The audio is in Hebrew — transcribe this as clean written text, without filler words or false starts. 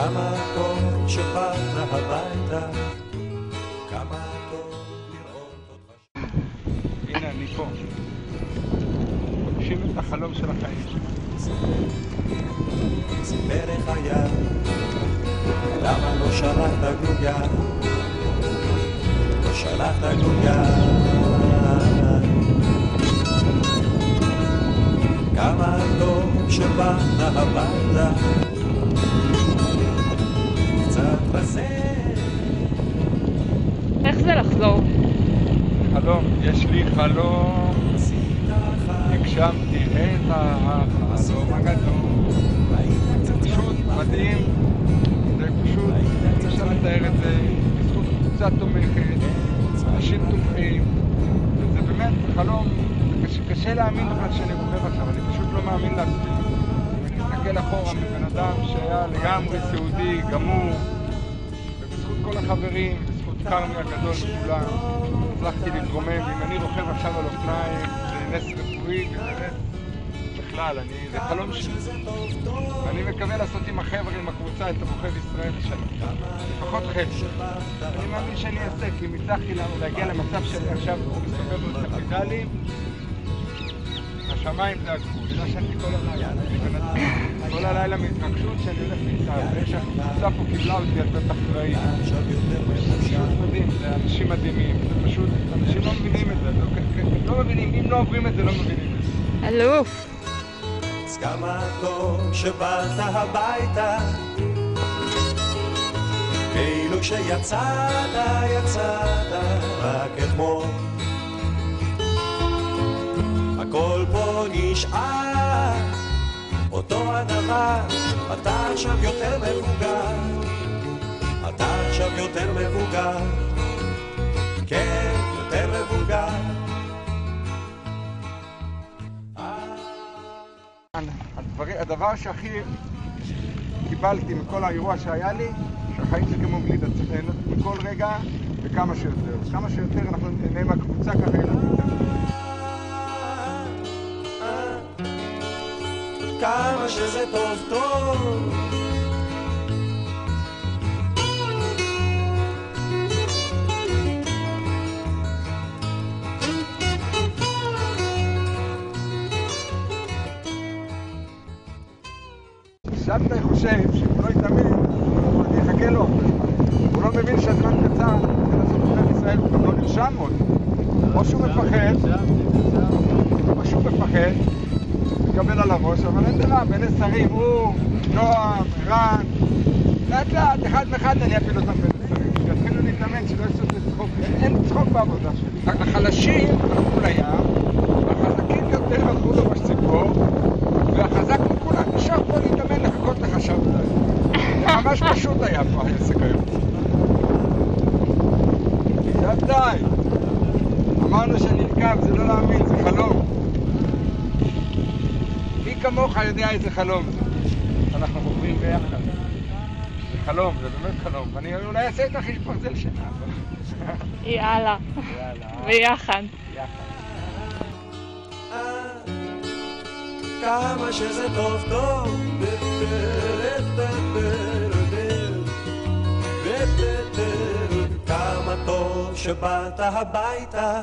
כמה טוב שבאת הביתה, כמה טוב לראות אותך. הנה אני פה. תגשים את החלום של החיים. סיפר איך היה, למה לא שלחת גלויה, לא שלחת גלויה. כמה טוב שבאת הביתה, קצת רזה. איך זה לחזור? חלום, יש לי חלום, הגשמתי את החלום הגדול. זה פשוט מדהים, זה פשוט, אי אפשר לתאר את זה, בזכות קבוצה תומכת, אנשים תומכים, וזה באמת חלום, קשה להאמין בכלל שאני רוכב עכשיו, אני פשוט לא מאמין לעצמי. אני מסתכל אחורה מבן אדם שהיה לגמרי סיעודי, גמור, ובזכות כל החברים, בזכות קרמי הגדול וכולם, הצלחתי להתרומם, ואם אני רוכב עכשיו על אופניים, זה נס רפואי, וזה נס בכלל, זה חלום שלי. ואני מקווה לעשות עם החבר'ה, עם הקבוצה, את הרוכב ישראל לשנה. לפחות חצי. אני מאמין שאני אעשה, כי אם הצלחתי להגיע למצב שאני עכשיו מסתובב בקפיטלים, השמיים זה הגבול. לא ישנתי כל הלילה. כל הלילה מהתרגשות שאני הולך להתאר. אחרי שהקבוצה פה קיבלה אותי, אז בטח ראי. זה פשוט מדהים, זה אנשים מדהימים. זה פשוט, אנשים לא מבינים את זה. לא מבינים, אם לא עוברים את זה, לא מבינים את זה. אלוף. אז כמה טוב שבאת הביתה, כאילו כשיצאת, רק אתמול. הכל פה נשאר, אותו הדבר, אתה עכשיו יותר מבוגר, אתה עכשיו יותר מבוגר, כן, יותר מבוגר. הדבר שהכי קיבלתי מכל האירוע שהיה לי, שהחיים זה כמו גלידה, צריך ליהנות מכל רגע וכמה שיותר. כמה שיותר אנחנו נהנה מהקבוצה, ככה יהיה לנו יותר. כמה שזה טוב טוב, שבתאי חושב שהוא לא יתאמן, אני אחכה לו. הוא לא מבין שהזמן קצר, אנחנו צריכים לעשות בבית ישראל, הוא גם לא נרשם עוד. או שהוא מפחד, מקבל על הראש, אבל אין דבר, בין שרים, הוא, נועם, ערן, לאט לאט, אחד מאחד אני אפיל אותם בין שרים. שיתחילו להתאמן, שלא יעשו את צחוק, אין צחוק בעבודה שלי. החלשים הלכו לים, החזקים יותר הלכו לו בציפור, והחזק מכולם נשאר פה להתאמן לחכות לך שבתאי. זה ממש פשוט היה פה העסק היום. שבתאי, אמרנו שנרכב, זה לא להאמין, זה חלום. מי כמוך יודע איזה חלום זה. אנחנו עוברים ביחד. זה חלום, זה באמת חלום. ואני אולי אעשה את החשבון זה לשנה. יאללה. ביחד. כמה שזה טוב טוב, כמה טוב שבאת הביתה.